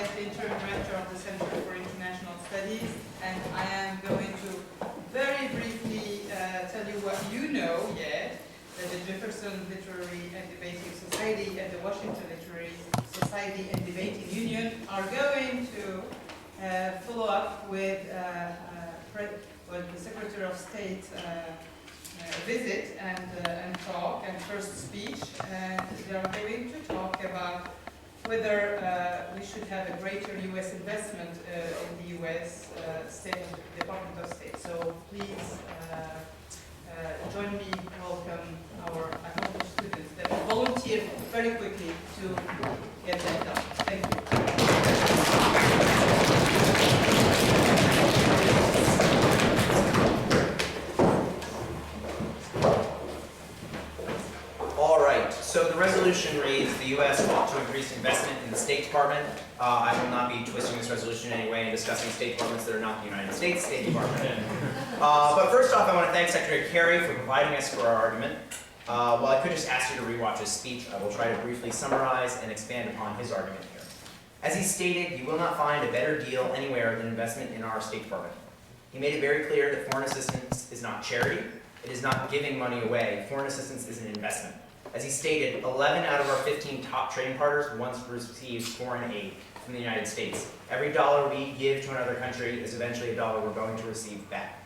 as the Interim Director of the Center for International Studies, and I am going to very briefly tell you what you know yet, that the Jefferson Literary and Debating Society and the Washington Literary Society and Debating Union are going to follow up with the Secretary of State visit and talk and first speech, and they are going to talk about whether we should have a greater U.S. investment in the U.S. Department of State. So please join me, welcome our humble students that volunteered very quickly to get that done. Thank you. So the resolution reads, the U.S. ought to increase investment in the State Department. I will not be twisting this resolution in any way and discussing State Departments that are not the United States State Department. But first off, I want to thank Secretary Kerry for providing us for our argument. While I could just ask you to rewatch his speech, I will try to briefly summarize and expand upon his argument here. As he stated, you will not find a better deal anywhere than investment in our State Department. He made it very clear that foreign assistance is not charity. It is not giving money away. Foreign assistance is an investment. As he stated, 11 out of our 15 top trading partners once received foreign aid from the United States. Every dollar we give to another country is eventually a dollar we're going to receive back.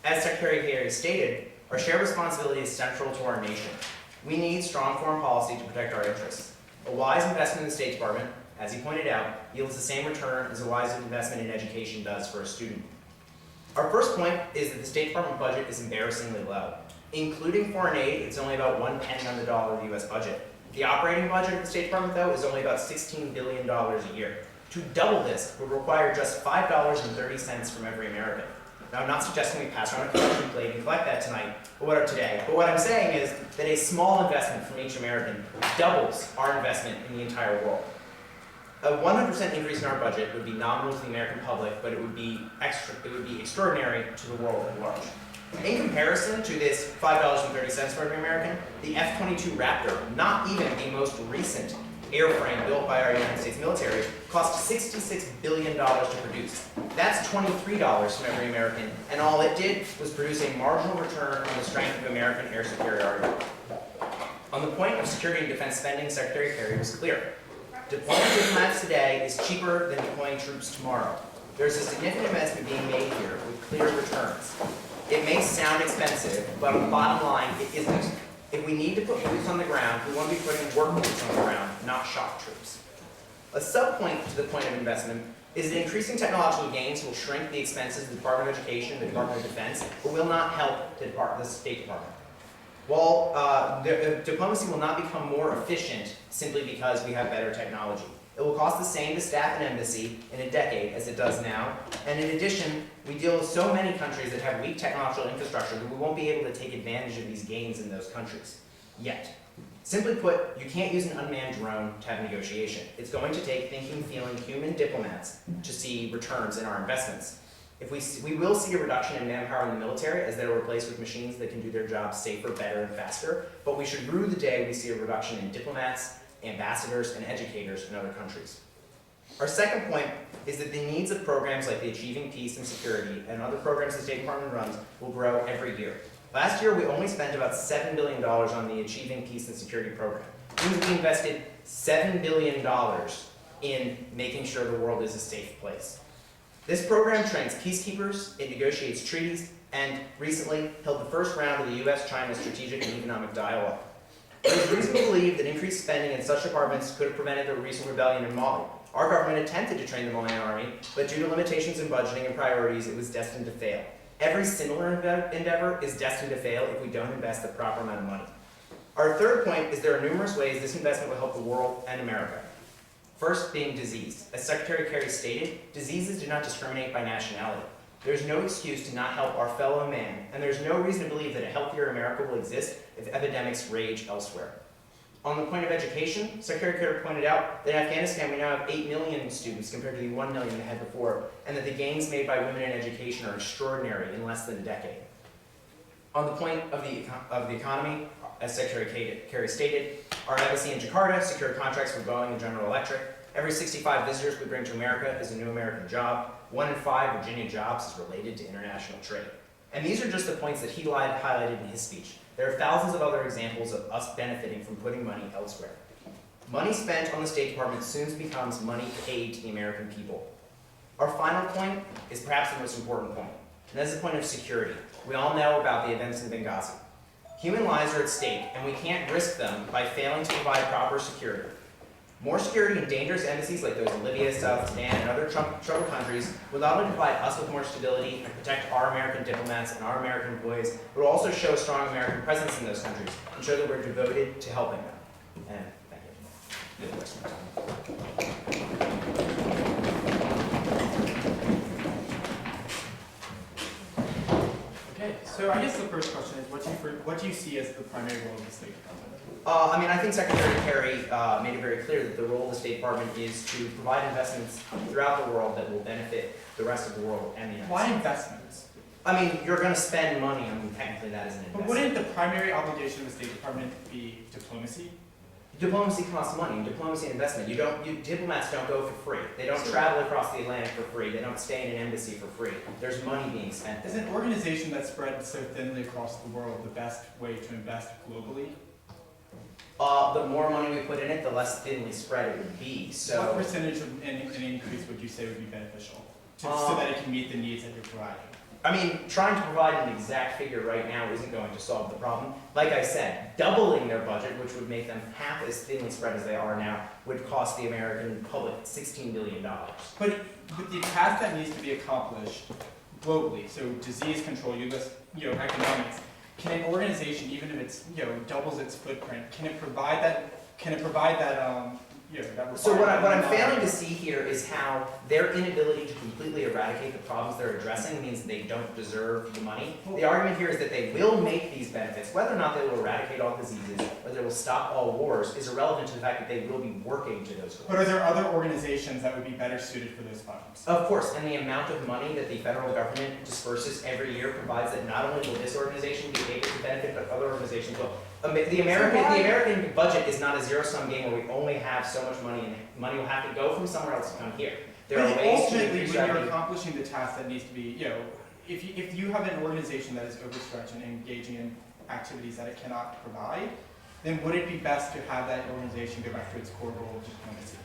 As Secretary Kerry stated, our shared responsibility is central to our nation. We need strong foreign policy to protect our interests. A wise investment in the State Department, as he pointed out, yields the same return as a wise investment in education does for a student. Our first point is that the State Department budget is embarrassingly low. Including foreign aid, it's only about 1 penny on the dollar of the U.S. budget. The operating budget of the State Department, though, is only about $16 billion a year. To double this would require just $5.30 from every American. Now, I'm not suggesting we pass around a collection plate and collect that tonight, but what I'm saying is that a small investment from each American doubles our investment in the entire world. A 100% increase in our budget would be nominal to the American public, but it would be extraordinary to the world at large. In comparison to this $5.30 for every American, the F-22 Raptor, not even the most recent airframe built by our United States military, cost $66 billion to produce. That's $23 from every American, and all it did was produce a marginal return on the strength of American air superiority. On the point of security and defense spending, Secretary Kerry was clear. Deploying diplomats today is cheaper than deploying troops tomorrow. There's a significant investment being made here with clear returns. It may sound expensive, but on the bottom line, it isn't. If we need to put boots on the ground, we want to be putting work boots on the ground, not shock troops. A sub-point to the point of investment is that increasing technological gains will shrink the expenses of the Department of Education, the Department of Defense, but will not help the State Department. While diplomacy will not become more efficient simply because we have better technology. It will cost the same to staff an embassy in a decade as it does now, and in addition, we deal with so many countries that have weak technological infrastructure that we won't be able to take advantage of these gains in those countries, yet. Simply put, you can't use an unmanned drone to have negotiation. It's going to take thinking, feeling human diplomats to see returns in our investments. We will see a reduction in manpower in the military as they're replaced with machines that can do their jobs safer, better, and faster, but we should rue the day we see a reduction in diplomats, ambassadors, and educators in other countries. Our second point is that the needs of programs like the Achieving Peace and Security and other programs the State Department runs will grow every year. Last year, we only spent about $7 billion on the Achieving Peace and Security program. It means we invested $7 billion in making sure the world is a safe place. This program trains peacekeepers, it negotiates treaties, and recently held the first round of the U.S.-China Strategic and Economic Dialogue. It is reason to believe that increased spending in such departments could have prevented the recent rebellion in Mali. Our government attempted to train the Malian army, but due to limitations in budgeting and priorities, it was destined to fail. Every similar endeavor is destined to fail if we don't invest the proper amount of money. Our third point is there are numerous ways this investment will help the world and America. First being disease. As Secretary Kerry stated, diseases do not discriminate by nationality. There's no excuse to not help our fellow man, and there's no reason to believe that a healthier America will exist if epidemics rage elsewhere. On the point of education, Secretary Kerry pointed out that in Afghanistan we now have 8 million students compared to the 1 million they had before, and that the gains made by women in education are extraordinary in less than a decade. On the point of the economy, as Secretary Kerry stated, our embassy in Jakarta secured contracts for Boeing and General Electric. Every 65 visitors we bring to America is a new American job. 1 in 5 Virginia jobs is related to international trade. And these are just the points that he highlighted in his speech. There are thousands of other examples of us benefiting from putting money elsewhere. Money spent on the State Department soon becomes money paid to the American people. Our final point is perhaps the most important point, and that is the point of security. We all know about the events in Benghazi. Human lives are at stake, and we can't risk them by failing to provide proper security. More security in dangerous embassies like those in Libya, South Sudan, and other troubled countries will not only provide us with more stability and protect our American diplomats and our American employees, but will also show strong American presence in those countries and show that we're devoted to helping them. And thank you. Okay, so I guess the first question is, what do you see as the primary role of the State Department? I think Secretary Kerry made it very clear that the role of the State Department is to provide investments throughout the world that will benefit the rest of the world and the United States. Why investments? I mean, you're going to spend money. I mean, technically that is an investment. But wouldn't the primary obligation of the State Department be diplomacy? Diplomacy costs money. Diplomacy and investment. Diplomats don't go for free. They don't travel across the Atlantic for free. They don't stay in an embassy for free. There's money being spent. Is an organization that spread so thinly across the world the best way to invest globally? The more money we put in it, the less thinly spread it would be. So, what percentage of an increase would you say would be beneficial so that it can meet the needs that you're providing? I mean, trying to provide an exact figure right now isn't going to solve the problem. Like I said, doubling their budget, which would make them half as thinly spread as they are now, would cost the American public $16 billion. But with the task that needs to be accomplished globally, so disease control, economics, can an organization, even if it's doubles its footprint, can it provide that? So what I'm failing to see here is how their inability to completely eradicate the problems they're addressing means they don't deserve the money. The argument here is that they will make these benefits. Whether or not they will eradicate all diseases or they will stop all wars is irrelevant to the fact that they will be working to those goals. But are there other organizations that would be better suited for those funds? Of course, and the amount of money that the federal government disperses every year provides that not only will this organization be able to benefit, but other organizations will. The American budget is not a zero-sum game where we only have so much money, and money will have to go from somewhere else to come here. There are ways to increase when you're accomplishing the task that needs to be, if you have an organization that is overstretched and engaging in activities that it cannot provide, then would it be best to have that organization go back to its core role of diplomacy?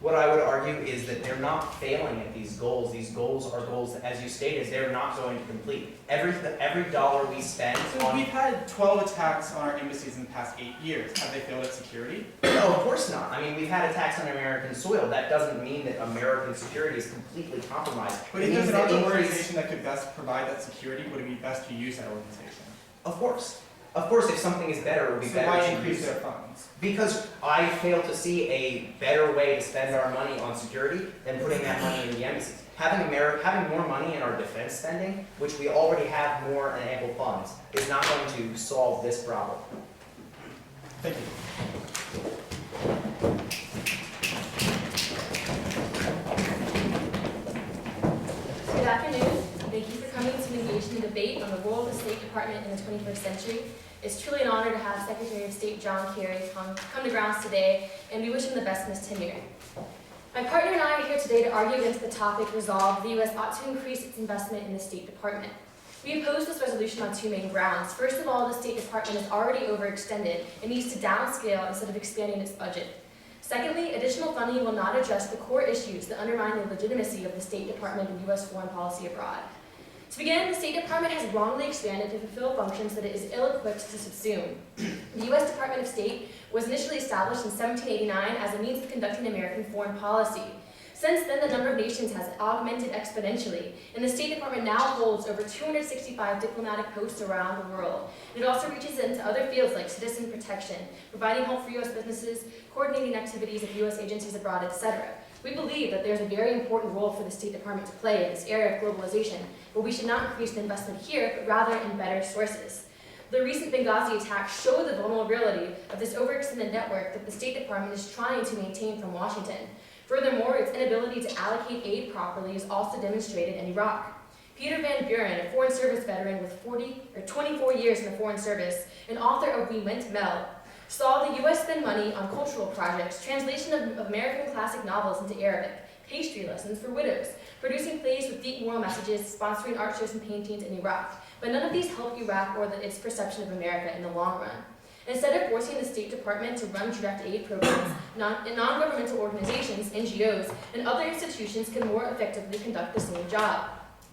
What I would argue is that they're not failing at these goals. These goals are goals that, as you stated, they're not going to complete. Every dollar we spend on... We've had 12 attacks on our embassies in the past 8 years. Have they failed at security? No, of course not. I mean, we've had attacks on American soil. That doesn't mean that American security is completely compromised. But if there's another organization that could best provide that security, would it be best to use that organization? Of course. Of course, if something is better, it would be better to use. So why increase their funds? Because I fail to see a better way to spend our money on security than putting that money in the embassies. Having more money in our defense spending, which we already have more and ample funds, is not going to solve this problem. Thank you. Good afternoon. Thank you for coming to engage in the debate on the role of the State Department in the 21st century. It's truly an honor to have Secretary of State John Kerry come to grounds today, and we wish him the best in his tenure. My partner and I are here today to argue against the topic resolved the U.S. ought to increase its investment in the State Department. We oppose this resolution on 2 main grounds. First of all, the State Department is already overextended and needs to downscale instead of expanding its budget. Secondly, additional funding will not address the core issues that undermine the legitimacy of the State Department and U.S. foreign policy abroad. To begin, the State Department has wrongly expanded to fulfill functions that it is ill-equipped to subsume. The U.S. Department of State was initially established in 1789 as a means of conducting American foreign policy. Since then, the number of nations has augmented exponentially, and the State Department now holds over 265 diplomatic posts around the world. It also reaches into other fields like citizen protection, providing help for U.S. businesses, coordinating activities of U.S. agencies abroad, etc. We believe that there's a very important role for the State Department to play in this area of globalization, but we should not increase the investment here, but rather in better sources. The recent Benghazi attacks show the vulnerability of this overextended network that the State Department is trying to maintain from Washington. Furthermore, its inability to allocate aid properly is also demonstrated in Iraq. Peter Van Buren, a Foreign Service veteran with 24 years in the Foreign Service and author of We Went Mel, saw the U.S. spend money on cultural projects, translation of American classic novels into Arabic, pastry lessons for widows, producing plays with deep moral messages, sponsoring art shows and paintings in Iraq. But none of these help Iraq or its perception of America in the long run. Instead of forcing the State Department to run direct aid programs, non-governmental organizations, NGOs, and other institutions can more effectively conduct the same job.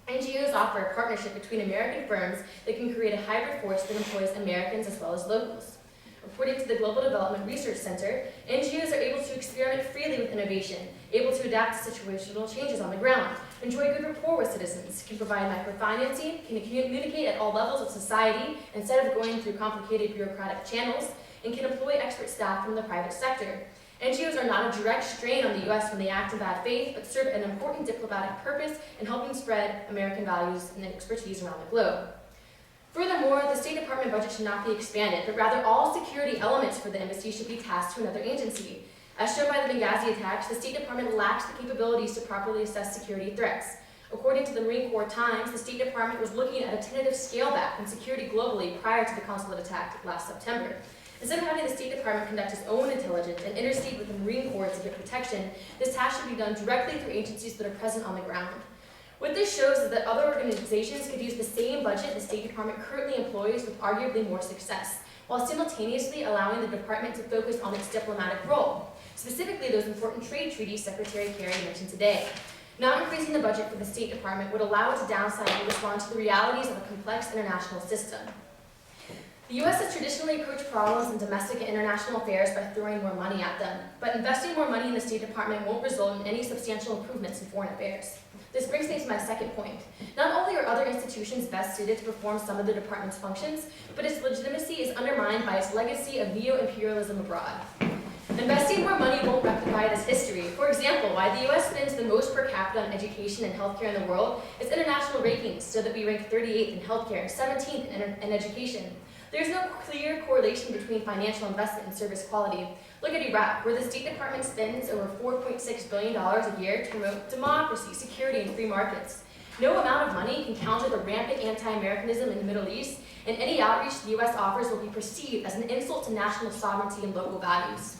NGOs offer a partnership between American firms that can create a hybrid force that employs Americans as well as locals. According to the Global Development Research Center, NGOs are able to experiment freely with innovation, able to adapt to situational changes on the ground, enjoy good rapport with citizens, can provide microfinancing, can communicate at all levels of society instead of going through complicated bureaucratic channels, and can employ expert staff from the private sector. NGOs are not a direct strain on the U.S. when they act in bad faith, but serve an important diplomatic purpose in helping spread American values and expertise around the globe. Furthermore, the State Department budget should not be expanded, but rather all security elements for the embassy should be tasked to another agency. As shown by the Benghazi attacks, the State Department lacks the capabilities to properly assess security threats. According to the Marine Corps Times, the State Department was looking at a tentative scale back in security globally prior to the consulate attack last September. Instead of having the State Department conduct its own intelligence and intercede with the Marine Corps to get protection, this task should be done directly through agencies that are present on the ground. What this shows is that other organizations could use the same budget the State Department currently employs with arguably more success, while simultaneously allowing the department to focus on its diplomatic role, specifically those important trade treaties Secretary Kerry mentioned today. Not increasing the budget for the State Department would allow it to downsize and respond to the realities of a complex international system. The U.S. has traditionally approached problems in domestic and international affairs by throwing more money at them, but investing more money in the State Department won't result in any substantial improvements in foreign affairs. This brings me to my second point. Not only are other institutions best suited to perform some of the department's functions, but its legitimacy is undermined by its legacy of neo-imperialism abroad. Investing more money won't rectify this history. For example, why the U.S. spends the most per capita on education and healthcare in the world is international rankings show that we rank 38th in healthcare and 17th in education. There's no clear correlation between financial investment and service quality. Look at Iraq, where the State Department spends over $4.6 billion a year to promote democracy, security, and free markets. No amount of money can counter the rampant anti-Americanism in the Middle East, and any outreach the U.S. offers will be perceived as an insult to national sovereignty and local values.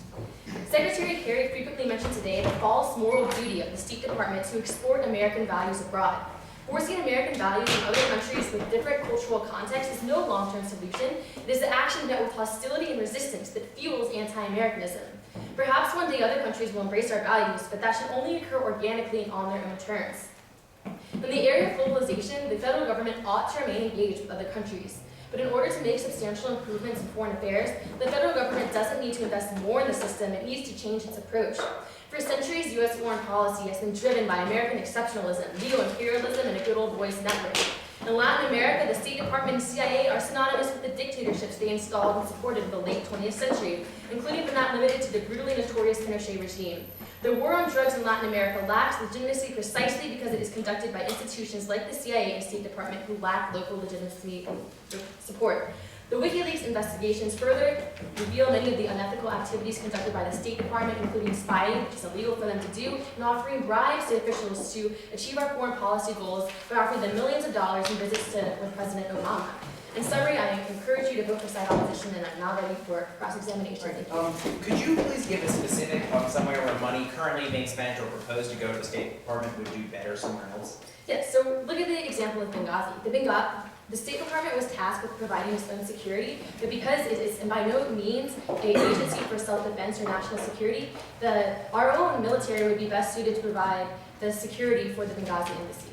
Secretary Kerry frequently mentioned today the false moral duty of the State Department to export American values abroad. Forcing American values in other countries with different cultural contexts is no long-term solution. It is the action met with hostility and resistance that fuels anti-Americanism. Perhaps one day other countries will embrace our values, but that should only occur organically and on their own terms. In the area of globalization, the federal government ought to remain engaged with other countries. But in order to make substantial improvements in foreign affairs, the federal government doesn't need to invest more in the system, it needs to change its approach. For centuries, U.S. foreign policy has been driven by American exceptionalism, neo-imperialism, and a good old boys network. In Latin America, the State Department and CIA are synonymous with the dictatorships they installed and supported in the late 20th century, including but not limited to the brutally notorious Pinochet regime. The war on drugs in Latin America lacks legitimacy precisely because it is conducted by institutions like the CIA and State Department who lack local legitimacy and support. The WikiLeaks investigations further reveal many of the unethical activities conducted by the State Department, including spying, which is illegal for them to do, and offering bribes to officials to achieve our foreign policy goals by offering them millions of dollars in visits with President Obama. In summary, I encourage you to vote for side opposition, and I'm now ready for cross-examination. Could you please give a specific somewhere where money currently being spent or proposed to go to the State Department would do better somewhere else? Yes, so look at the example of Benghazi. The State Department was tasked with providing its own security, but because it is by no means an agency for self-defense or national security, our own military would be best suited to provide the security for the Benghazi embassy.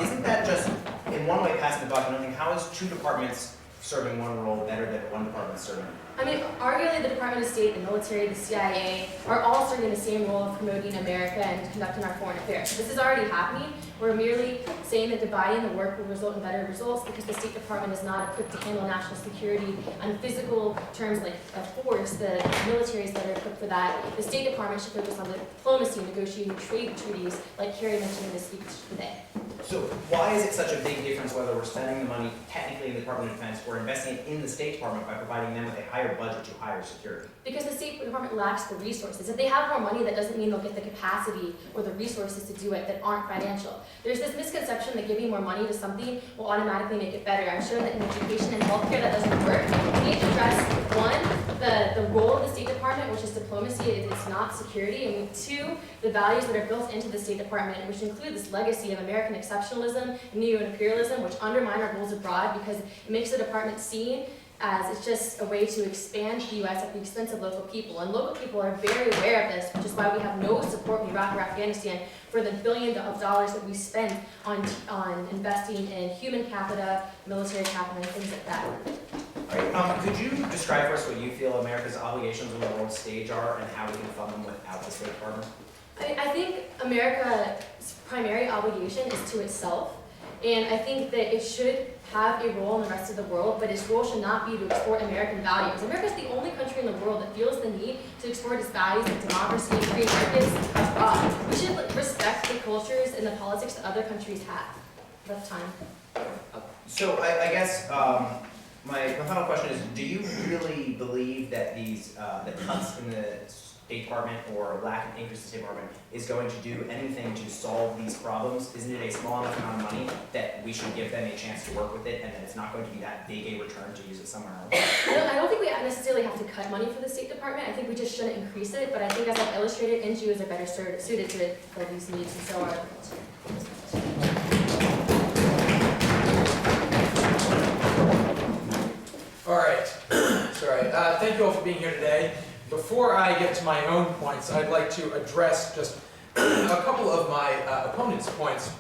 Isn't that just, in one way, passing the buck? And I think, how is two departments serving one role better than one department serving? I mean, arguably the Department of State, the military, the CIA are all serving the same role of promoting America and conducting our foreign affairs. This is already happening. We're merely saying that dividing the work will result in better results because the State Department is not equipped to handle national security on physical terms like force. The military is better equipped for that. The State Department should focus on the diplomacy, negotiating trade treaties, like Kerry mentioned in his speech today. So why is it such a big difference whether we're spending the money technically in the Department of Defense or investing it in the State Department by providing them with a higher higher budget to higher security? Because the State Department lacks the resources. If they have more money, that doesn't mean they'll get the capacity or the resources to do it that aren't financial. There's this misconception that giving more money to something will automatically make it better. I'm sure that in education and healthcare that doesn't work. We need to address, one, the role of the State Department, which is diplomacy, it's not security, and two, the values that are built into the State Department, which include this legacy of American exceptionalism and neo-imperialism, which undermine our goals abroad because it makes the department seen as it's just a way to expand the U.S. at the expense of local people. And local people are very aware of this, which is why we have no support in Iraq or Afghanistan for the billions of dollars that we spend on investing in human capital, military capital, and things like that. All right, could you describe for us what you feel America's obligations on the world stage are and how we can fund them without the State Department? I think America's primary obligation is to itself. And I think that it should have a role in the rest of the world, but its role should not be to export American values. America is the only country in the world that feels the need to export its values like democracy and free markets abroad. We should respect the cultures and the politics that other countries have. Enough time. So I guess my final question is, do you really believe that these the cuts in the State Department or lack of increase in the State Department is going to do anything to solve these problems? Isn't it a small enough amount of money that we should give them a chance to work with it, and that it's not going to be that big a return to use it somewhere else? I don't think we necessarily have to cut money for the State Department. I think we just shouldn't increase it, but I think as I've illustrated, NGOs are better suited to fill these needs, and so are. All right, sorry. Thank you all for being here today. Before I get to my own points, I'd like to address just a couple of my opponents' points.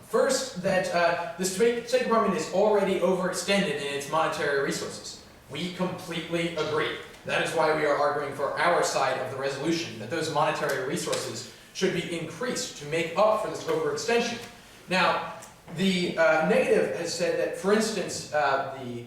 First, that the State Department is already overextended in its monetary resources. We completely agree. That is why we are arguing for our side of the resolution, that those monetary resources should be increased to make up for this overextension. Now, the negative has said that, for instance, the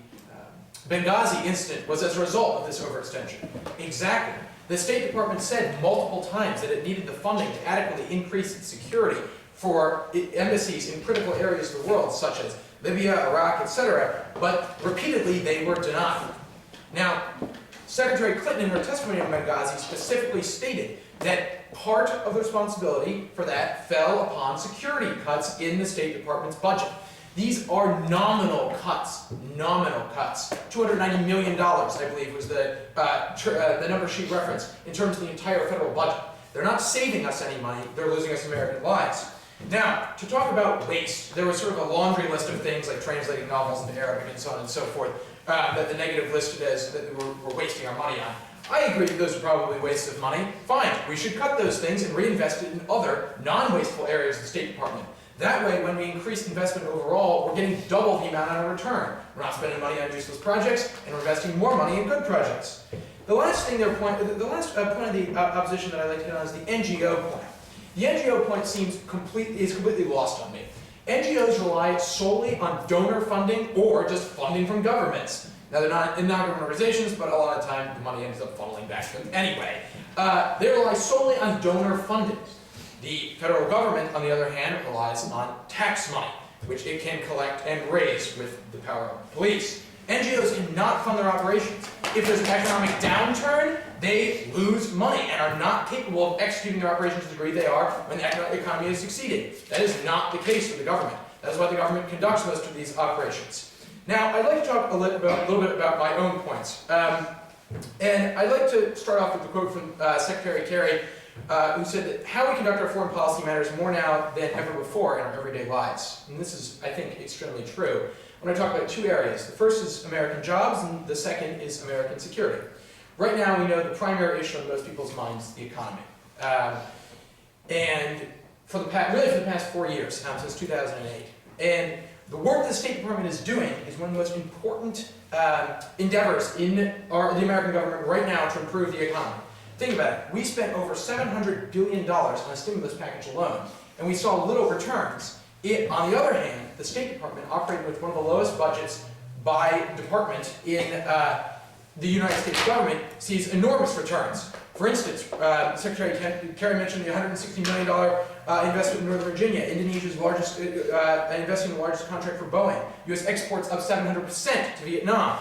Benghazi incident was as a result of this overextension. Exactly. The State Department said multiple times that it needed the funding to adequately increase its security for embassies in critical areas of the world, such as Libya, Iraq, etc., but repeatedly they were denied. Now, Secretary Clinton in her testimony on Benghazi specifically stated that part of the responsibility for that fell upon security cuts in the State Department's budget. These are nominal cuts, $290 million, I believe, was the number she referenced in terms of the entire federal budget. They're not saving us any money, they're losing us American lives. Now, to talk about waste, there was sort of a laundry list of things like translating novels into Arabic and so on and so forth, that the negative listed as that we're wasting our money on. I agree that those are probably wastes of money. Fine, we should cut those things and reinvest it in other non-wasteful areas of the State Department. That way, when we increase investment overall, we're getting double the amount on a return. We're not spending money on useless projects, and we're investing more money in good projects. The last point of the opposition that I'd like to get on is the NGO point. The NGO point is completely lost on me. NGOs rely solely on donor funding or just funding from governments. Now, they're not in non-government organizations, but a lot of the time the money ends up funneling back to them anyway. They rely solely on donor funding. The federal government, on the other hand, relies on tax money, which it can collect and raise with the power of the police. NGOs cannot fund their operations. If there's an economic downturn, they lose money and are not capable of executing their operations to the degree they are when the economy has succeeded. That is not the case for the government. That is why the government conducts most of these operations. Now, I'd like to talk a little bit about my own points. And I'd like to start off with a quote from Secretary Kerry, who said that how we conduct our foreign policy matters more now than ever before in our everyday lives. And this is, I think, extremely true. I want to talk about two areas. The first is American jobs, and the second is American security. Right now, we know the primary issue on most people's minds is the economy. And for the past 4 years, since 2008. And the work that the State Department is doing is one of the most important endeavors in the American government right now to improve the economy. Think about it. We spent over $700 billion on a stimulus package alone, and we saw little returns. On the other hand, the State Department, operating with one of the lowest budgets by department in the United States government, sees enormous returns. For instance, Secretary Kerry mentioned the $160 million investment in Northern Virginia, Indonesia's largest, investing in the largest contract for Boeing. U.S. exports up 700% to Vietnam.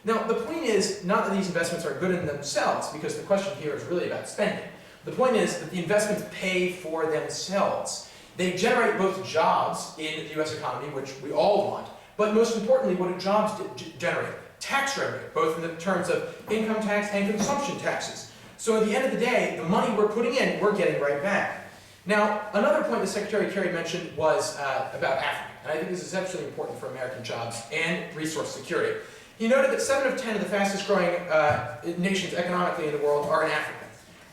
Now, the point is not that these investments are good in themselves, because the question here is really about spending. The point is that the investments pay for themselves. They generate both jobs in the US economy, which we all want, but most importantly, what do jobs generate? Tax revenue, both in the terms of income tax and consumption taxes. So at the end of the day, the money we're putting in, we're getting right back. Now, another point that Secretary Kerry mentioned was about Africa, and I think this is exceptionally important for American jobs and resource security. He noted that 7 of 10 of the fastest growing nations economically in the world are in Africa.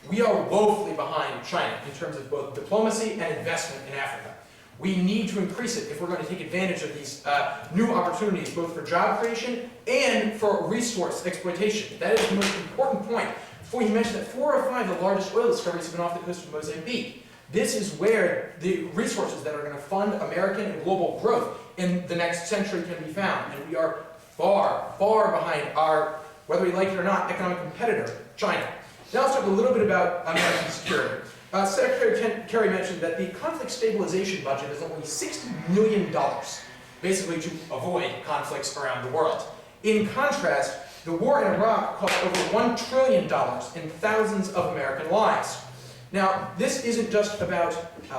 We are woefully behind China in terms of both diplomacy and investment in Africa. We need to increase it if we're going to take advantage of these new opportunities, both for job creation and for resource exploitation. That is the most important point. Before he mentioned that 4 or 5 of the largest oil discoveries have been off the coast of Mozambique. This is where the resources that are going to fund American and global growth in the next century can be found. And we are far, far behind our, whether we like it or not, economic competitor, China. Now let's talk a little bit about American security. Secretary Kerry mentioned that the conflict stabilization budget is only $60 million, basically to avoid conflicts around the world. In contrast, the war in Iraq cost over $1 trillion in thousands of American lives. Now, this isn't just about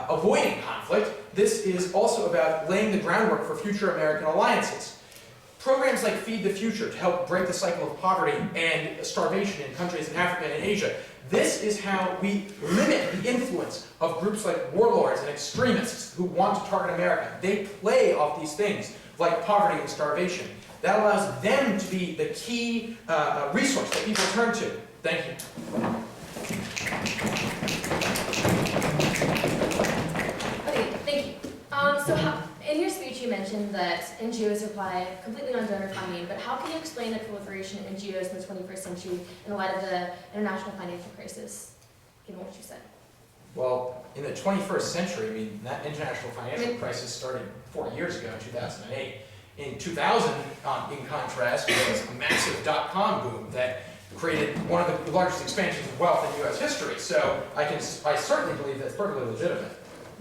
avoiding conflict, this is also about laying the groundwork for future American alliances. Programs like Feed the Future to help break the cycle of poverty and starvation in countries in Africa and Asia. This is how we limit the influence of groups like warlords and extremists who want to target America. They play off these things like poverty and starvation. That allows them to be the key resource that people turn to. Thank you. Okay, thank you. In your speech you mentioned that NGOs rely completely on donor funding, but how can you explain the proliferation of NGOs in the 21st century in light of the international financial crisis, given what you said? Well, in the 21st century, I mean, that international financial crisis started 4 years ago, in 2008. In 2000, in contrast, there was a massive dot-com boom that created one of the largest expansions of wealth in U.S. history. So I certainly believe that's perfectly legitimate.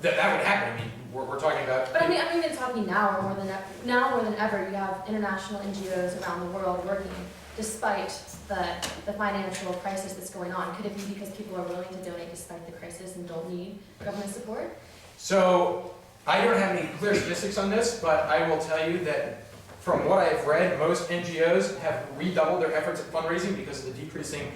That would happen. I mean, we're talking about. But I'm even talking now more than ever. You have international NGOs around the world working despite the financial crisis that's going on. Could it be because people are willing to donate despite the crisis and don't need government support? So I don't have any clear statistics on this, but I will tell you that from what I've read, most NGOs have redoubled their efforts at fundraising because of the decreasing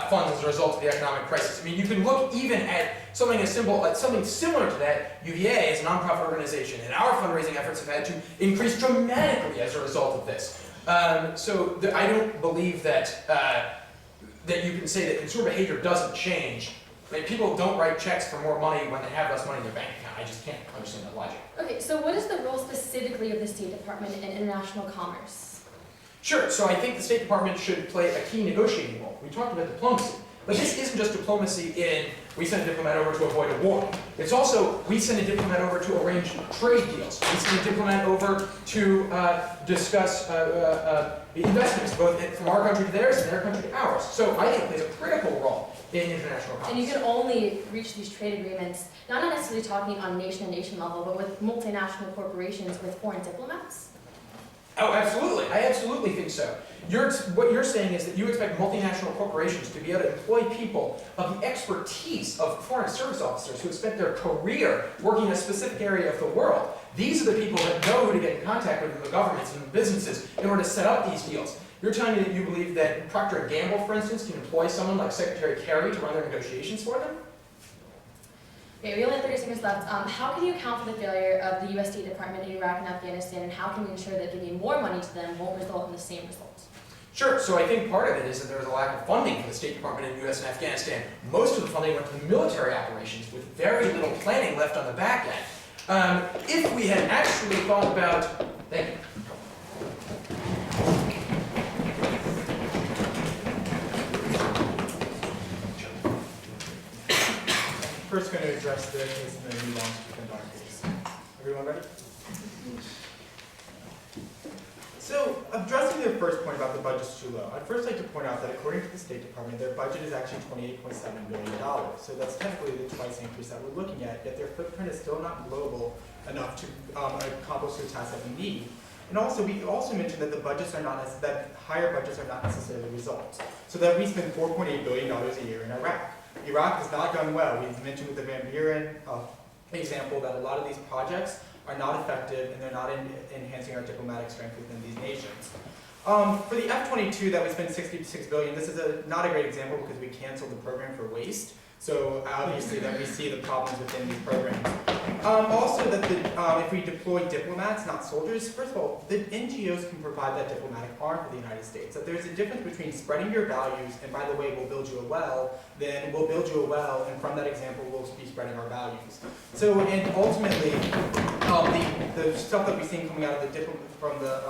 funds as a result of the economic crisis. I mean, you can look even at something as simple, something similar to that. UVA is a nonprofit organization, and our fundraising efforts have had to increase dramatically as a result of this. I don't believe that that you can say that consumer behavior doesn't change. I mean, people don't write checks for more money when they have less money in their bank account. I just can't understand that logic. Okay, so what is the role specifically of the State Department in international commerce? Sure, so I think the State Department should play a key negotiating role. We talked about diplomacy, but this isn't just diplomacy in we send a diplomat over to avoid a war. It's also we send a diplomat over to arrange trade deals. We send a diplomat over to discuss investments, both from our country to theirs and their country to ours. So I think it plays a critical role in international commerce. And you can only reach these trade agreements, not necessarily talking on nation-to-nation level, but with multinational corporations with foreign diplomats? Oh, absolutely. I absolutely think so. What you're saying is that you expect multinational corporations to be able to employ people of the expertise of foreign service officers who have spent their career working in a specific area of the world. These are the people that know who to get in contact with in the governments and the businesses in order to set up these deals. You're telling me that you believe that Procter & Gamble, for instance, can employ someone like Secretary Kerry to run their negotiations for them? Okay, we only have 30 seconds left. How can you account for the failure of the U.S. State Department in Iraq and Afghanistan, and how can we ensure that giving more money to them won't result in the same results? Sure, so I think part of it is that there was a lack of funding for the State Department in the U.S. and Afghanistan. Most of the funding went to the military operations with very little planning left on the back end. If we had actually thought about, thank you. First going to address the case and then move on to the dark case. Everyone ready? So, addressing their first point about the budget's too low, I'd first like to point out that according to the State Department, their budget is actually $28.7 billion. So that's technically the twice increase that we're looking at, yet their footprint is still not global enough to accomplish the tasks that we need. And also, we also mentioned that the budgets are not, that higher budgets are not necessarily results. So that we spend $4.8 billion a year in Iraq. Iraq has not done well. We've mentioned with the Van Buren example that a lot of these projects are not effective and they're not enhancing our diplomatic strength within these nations. For the F-22 that we spent $66 billion, this is not a great example because we canceled the program for waste. So obviously that we see the problems within these programs. Also that if we deploy diplomats, not soldiers, first of all, the NGOs can provide that diplomatic arm for the United States. That there's a difference between spreading your values, and by the way, we'll build you a well, then we'll build you a well, and from that example, we'll be spreading our values. So, and ultimately, the stuff that we've seen coming out of from the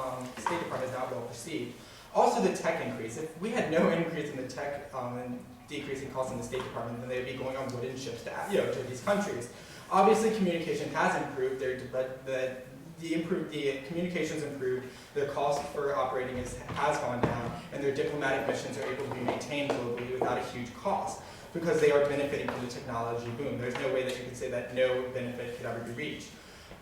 State Department is not well received. Also the tech increase. If we had no increase in the tech and decreasing costs in the State Department, then they'd be going on wooden ships to these countries. Obviously, communication has improved, but the communications improved, their cost for operating has gone down, and their diplomatic missions are able to be maintained globally without a huge cost because they are benefiting from the technology boom. There's no way that you could say that no benefit could ever be reached.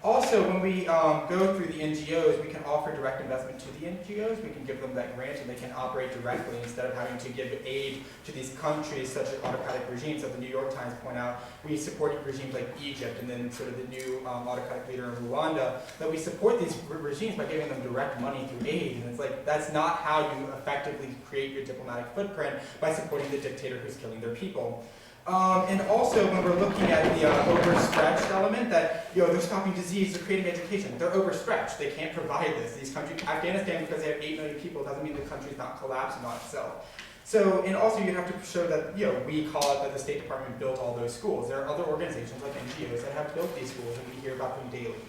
Also, when we go through the NGOs, we can offer direct investment to the NGOs. We can give them that grant and they can operate directly instead of having to give aid to these countries such as autocratic regimes. That the New York Times point out, we supported regimes like Egypt and then sort of the new autocratic leader in Rwanda, that we support these regimes by giving them direct money through aid. And it's like, that's not how you effectively create your diplomatic footprint, by supporting the dictator who's killing their people. And also, when we're looking at the overstretched element, that they're stopping disease, they're creating education, they're overstretched. They can't provide this. These countries, Afghanistan, because they have 8 million people, doesn't mean the country's not collapsing on itself. So, and also you have to show that we call it that the State Department built all those schools. There are other organizations like NGOs that have built these schools, and we hear about them daily.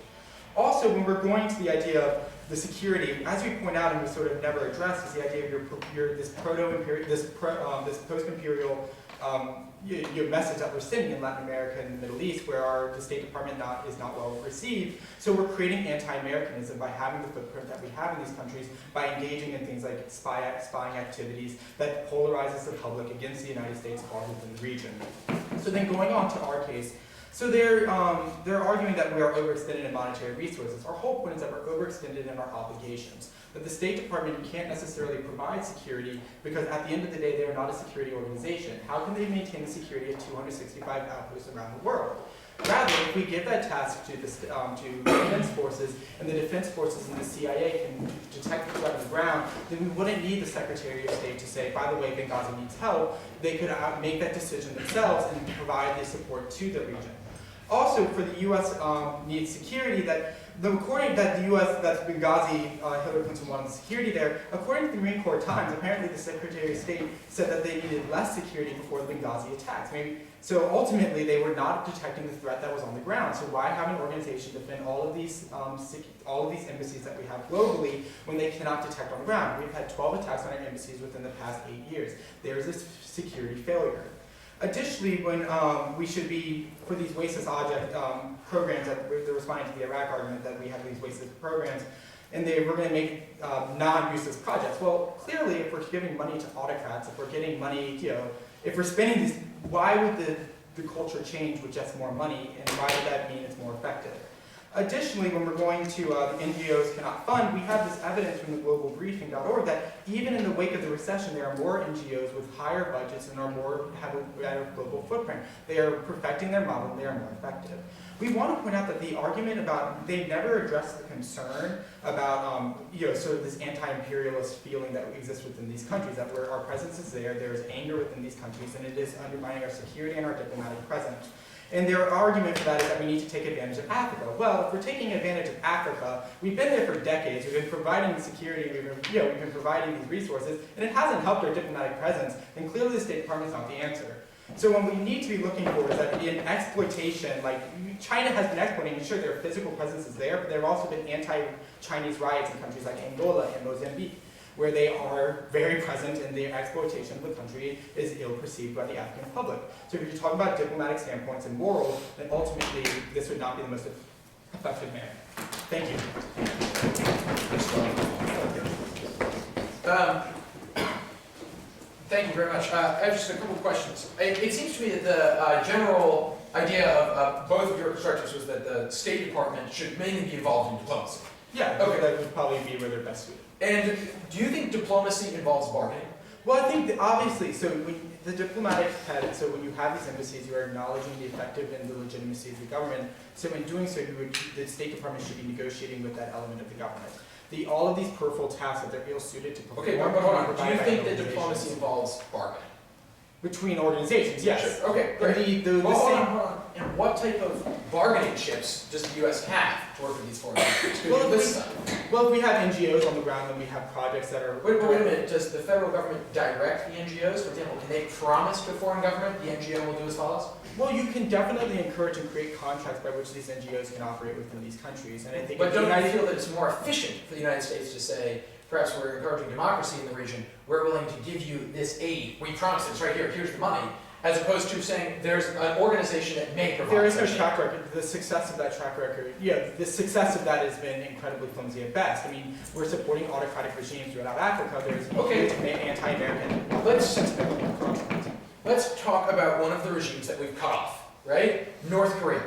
Also, when we're going to the idea of the security, as we point out and we sort of never address, is the idea of this post-imperial your message that we're sending in Latin America and the Middle East, where the State Department is not well received. So we're creating anti-Americanism by having the footprint that we have in these countries, by engaging in things like spying activities that polarizes the public against the United States or within the region. So then going on to our case, so they're arguing that we are overextended in monetary resources. Our whole point is that we're overextended in our obligations. That the State Department can't necessarily provide security because at the end of the day, they are not a security organization. How can they maintain the security of 265 outposts around the world? Rather, if we give that task to defense forces, and the defense forces and the CIA can detect the threat on the ground, then we wouldn't need the Secretary of State to say, by the way, Benghazi needs help. They could make that decision themselves and provide the support to the region. Also, for the U.S. Needs security, according that the U.S. that's Benghazi, Hillary Clinton wanted security there. According to the Marine Corps Times, apparently the Secretary of State said that they needed less security before the Benghazi attacks. So ultimately, they were not detecting the threat that was on the ground. So why have an organization defend all of these embassies that we have globally when they cannot detect on the ground? We've had 12 attacks on our embassies within the past 8 years. There is a security failure. Additionally, when we should be, for these wasteless object programs, that they're responding to the Iraq argument that we have these wasteless programs, and we're going to make non-useless projects. Well, clearly, if we're giving money to autocrats, if we're getting money, if we're spending these, why would the culture change with just more money, and why would that mean it's more effective? Additionally, when we're going to the NGOs cannot fund, we have this evidence from the globalbriefing.org that even in the wake of the recession, there are more NGOs with higher budgets and have a better global footprint. They are perfecting their model and they are more effective. We want to point out that the argument about, they never addressed the concern about sort of this anti-imperialist feeling that exists within these countries, that where our presence is there is anger within these countries, and it is undermining our security and our diplomatic presence. And their argument for that is that we need to take advantage of Africa. Well, if we're taking advantage of Africa, we've been there for decades. We've been providing security. We've been providing these resources, and it hasn't helped our diplomatic presence. And clearly, the State Department is not the answer. So what we need to be looking for is that in exploitation, like China has been exploiting, and sure, their physical presence is there, but there have also been anti-Chinese riots in countries like Angola and Mozambique, where they are very present and their exploitation of the country is ill-perceived by the African public. So if you're talking about diplomatic standpoints and morals, then ultimately this would not be the most effective manner. Thank you. Thank you very much. I have just a couple of questions. It seems to me that the general idea of both of your constructors was that the State Department should mainly be involved in diplomacy. Yeah, Okay. that would probably be where they're best suited. And do you think diplomacy involves bargaining? Well, I think that obviously, so when the diplomatic head, so when you have these embassies, you are acknowledging the effective and the legitimacy of the government. So in doing so, the State Department should be negotiating with that element of the government. All of these peripheral tasks that they're ill-suited to perform. Okay, but hold on. Do you provided by think that organizations. diplomacy involves bargaining? Between organizations, yes. Sure. Okay, great. And the Well, hold same. on, hold on. And what type of bargaining chips does the U.S. have to work with these foreign countries? Could Well, you list some? Well, we have NGOs on the ground, and we have projects that are. Wait a minute. Does the federal government direct the NGOs? For example, can they promise to a foreign government the NGO will do as follows? Well, you can definitely encourage and create contracts by which these NGOs can operate within these countries, and I think. But if the don't you United- feel that it's more efficient for the United States to say, perhaps we're encouraging democracy in the region, we're willing to give you this aid, we promise it's right here, here's the money, as opposed to saying there's an organization that may provide There is no such aid. track record. The success of that track record, the success of that has been incredibly flimsy at best. I mean, we're supporting autocratic regimes throughout Africa. There's Okay. huge anti-American Let's- sentiment on the continent. Let's talk about one of the regimes that we've cut off, right? North Korea.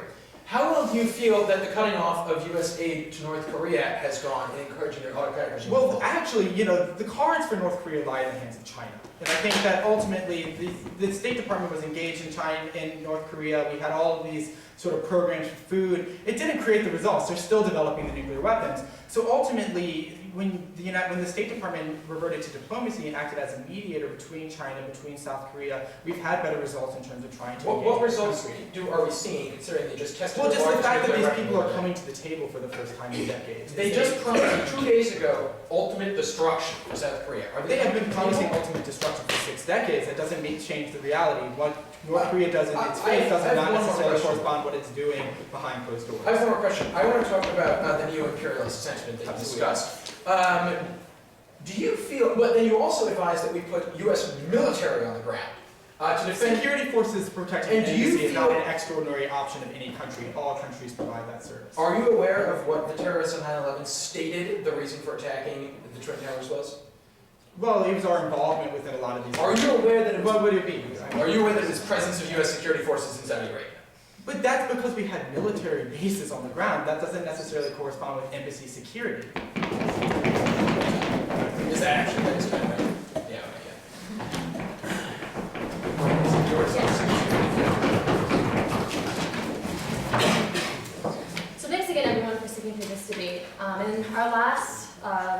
How well do you feel that the cutting off of U.S. aid to North Korea has gone in encouraging their autocratic regime? Well, actually, the cards for North Korea lie in the hands of China. And I think that ultimately the State Department was engaged in North Korea. We had all of these sort of programs for food. It didn't create the results. They're still developing the nuclear weapons. So ultimately, when the State Department reverted to diplomacy and acted as a mediator between China, between South Korea, we've had better results in terms of trying to engage What with the results country. are we seeing, considering they just tested Well, the just the largest fact that nuclear these people are weapon? coming to the table for the first time in decades. They just promised 2 days ago ultimate destruction for South Korea. Are They have been coming to the promising table? ultimate destruction for 6 decades. That doesn't change the reality. What North Korea does in its I face does have not one more necessarily question. correspond what it's doing behind closed doors. I have one more question. I want to talk about the neo-imperialist sentiment that you Absolutely. discussed. Do you feel, but then you also advised that we put U.S. military on the ground to defend. Security forces protecting And do you embassy is not feel- an extraordinary option of any country. All countries provide that service. Are you aware of what the terrorists on 9/11 stated the reason for attacking the Twin Towers was? Well, it was our involvement within a lot of these. Are you aware that it was, What would it be? are you aware that it was presence of U.S. security forces in Saudi Arabia? But that's because we had military bases on the ground. That doesn't necessarily correspond with embassy security. Is that actually what it's kind of right? Yeah, So thanks again, everyone, for sticking through this debate. In our last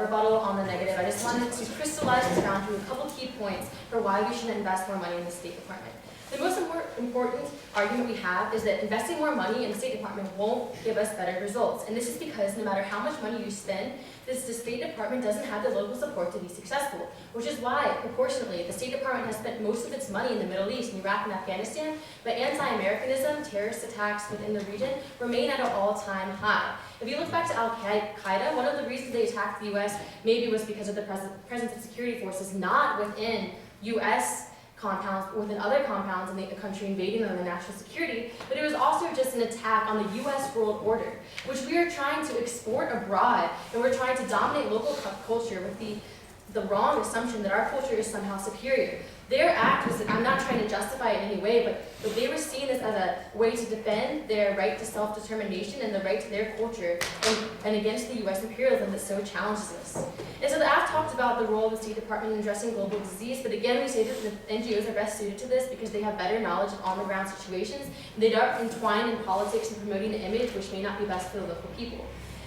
rebuttal on the negative, I just wanted to crystallize this down to a couple key points for why we should invest more money in the State Department. The most important argument we have is that investing more money in the State Department won't give us better results. And this is because no matter how much money you spend, the State Department doesn't have the local support to be successful, which is why, proportionally, the State Department has spent most of its money in the Middle East, in Iraq and Afghanistan, but anti-Americanism, terrorist attacks within the region remain at an all-time high. If you look back to Al-Qaeda, one of the reasons they attacked the U.S. maybe was because of the presence of security forces not within U.S. compounds, within other compounds in the country, invading them in national security, but it was also just an attack on the U.S. world order, which we are trying to export abroad, and we're trying to dominate local culture with the wrong assumption that our culture is somehow superior. Their act was, I'm not trying to justify it in any way, but they were seeing this as a way to defend their right to self-determination and the right to their culture and against the U.S. imperialism that so challenges us. And so the AF talked about the role of the State Department in addressing global disease, but again, we say that the NGOs are best suited to this because they have better knowledge of on-the-ground situations, and they don't entwine in politics and promoting an image which may not be best for the local people.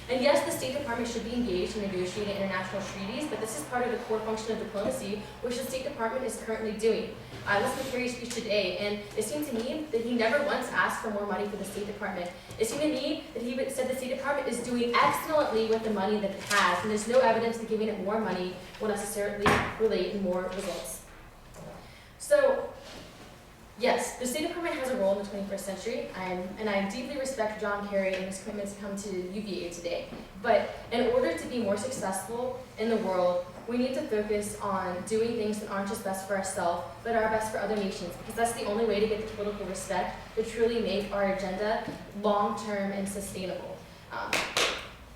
And yes, the State Department should be engaged in negotiating international treaties, but this is part of the core function of diplomacy, which the State Department is currently doing. I listened to Kerry's speech today, and it seemed to me that he never once asked for more money for the State Department. It seemed to me that he said the State Department is doing excellently with the money that it has, and there's no evidence that giving it more money will necessarily relate in more results. So, yes, the State Department has a role in the 21st century, and I deeply respect John Kerry and his commitment to come to UVA today. But in order to be more successful in the world, we need to focus on doing things that aren't just best for ourselves, but are best for other nations, because that's the only way to get the political respect to truly make our agenda long-term and sustainable.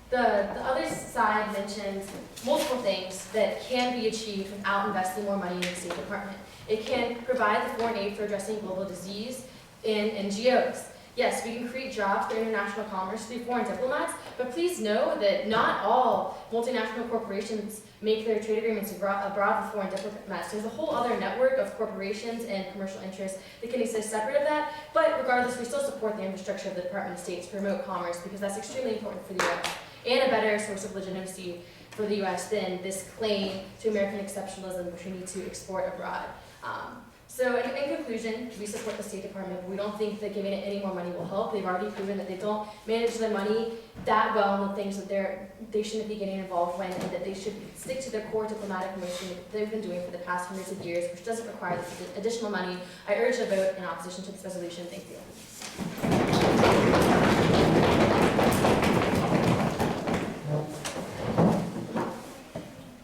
The other side mentioned multiple things that can be achieved without investing more money in the State Department. It can provide the foreign aid for addressing global disease in NGOs. Yes, we can create jobs through international commerce through foreign diplomats, but please know that not all multinational corporations make their trade agreements abroad with foreign diplomats. There's a whole other network of corporations and commercial interests that can exist separate of that, but regardless, we still support the infrastructure of the Department of State to promote commerce because that's extremely important for the U.S. and a better source of legitimacy for the U.S. than this claim to American exceptionalism, which we need to export abroad. So in conclusion, we support the State Department, but we don't think that giving it any more money will help. They've already proven that they don't manage their money that well in the things that they shouldn't be getting involved in, and that they should stick to their core diplomatic mission that they've been doing for the past hundreds of years, which doesn't require this additional money. I urge a vote in opposition to this resolution. Thank you.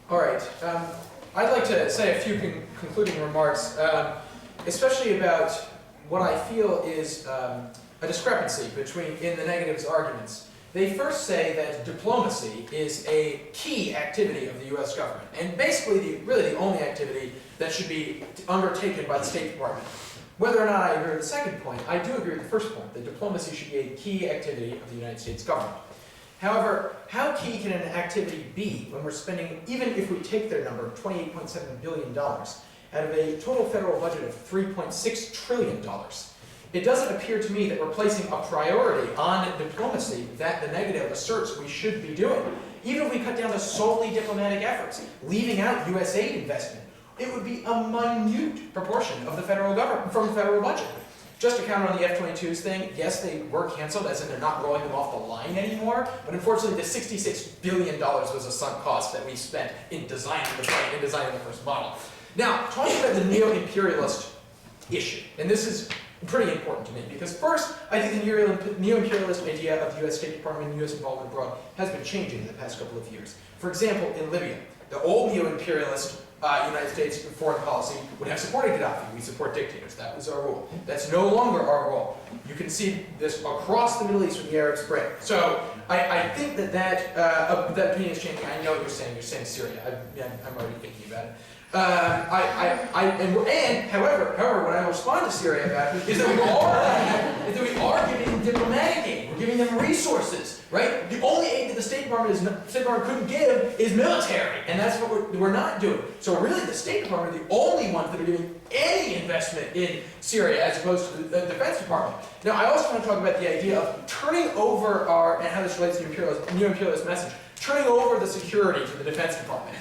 All right. I'd like to say a few concluding remarks, especially about what I feel is a discrepancy in the negatives arguments. They first say that diplomacy is a key activity of the U.S. government, and basically really the only activity that should be undertaken by the State Department. Whether or not I agree with the second point, I do agree with the first point, that diplomacy should be a key activity of the United States government. However, how key can an activity be when we're spending, even if we take their number, $28.7 billion, out of a total federal budget of $3.6 trillion? It doesn't appear to me that we're placing a priority on diplomacy that the negative asserts we should be doing. Even if we cut down to solely diplomatic efforts, leaving out U.S. aid investment, it would be a minute proportion of the federal government, from the federal budget. Just to counter on the F-22s thing, yes, they were canceled, as in they're not rolling them off the line anymore, but unfortunately the $66 billion was a sunk cost that we spent in designing the plane, in designing the first model. Now, talking about the neo-imperialist issue, and this is pretty important to me, because first, I think the neo-imperialist idea of the U.S. State Department and U.S. involvement abroad has been changing in the past couple of years. For example, in Libya, the old neo-imperialist United States foreign policy would have supported Gaddafi. We support dictators. That was our rule. That's no longer our role. You can see this across the Middle East with the Arab Spring. So I think that opinion is changing. I know what you're saying. You're saying Syria. I'm already thinking about it. However, what I respond to Syria about is that we are giving them diplomatic aid. We're giving them resources, right? The only aid that the State Department couldn't give is military, and that's what we're not doing. So really, the State Department are the only ones that are doing any investment in Syria, as opposed to the Defense Department. Now, I also want to talk about the idea of turning over and how this relates to the neo-imperialist message. Turning over the security to the Defense Department.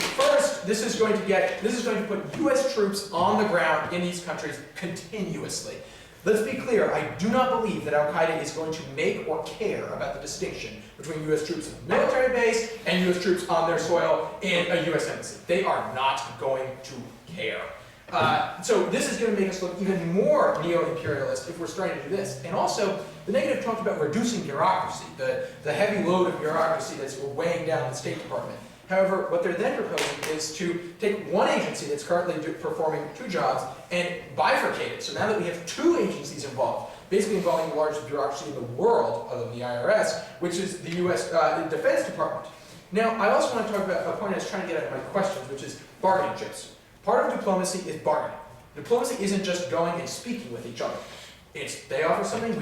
First, this is going to put U.S. troops on the ground in these countries continuously. Let's be clear, I do not believe that Al-Qaeda is going to make or care about the distinction between U.S. troops at the military base and U.S. troops on their soil in a U.S. embassy. They are not going to care. So this is going to make us look even more neo-imperialist if we're starting to do this. And also, the negative talked about reducing bureaucracy, the heavy load of bureaucracy that's weighing down the State Department. However, what they're then proposing is to take one agency that's currently performing two jobs and bifurcate it. So now that we have two agencies involved, basically involving the largest bureaucracy in the world, other than the IRS, which is the U.S. Defense Department. Now, I also want to talk about a point I was trying to get at in my questions, which is bargaining chips. Part of diplomacy is bargaining. Diplomacy isn't just going and speaking with each other. It's they offer something,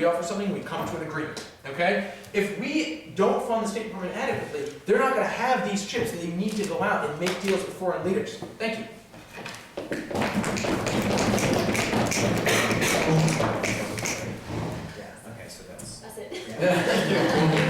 we come to an agreement, okay? If we don't fund the State Department adequately, they're not going to have these chips that they need to go out and make deals with foreign leaders. Thank you. Yeah, okay, so that's... That's it. Yeah.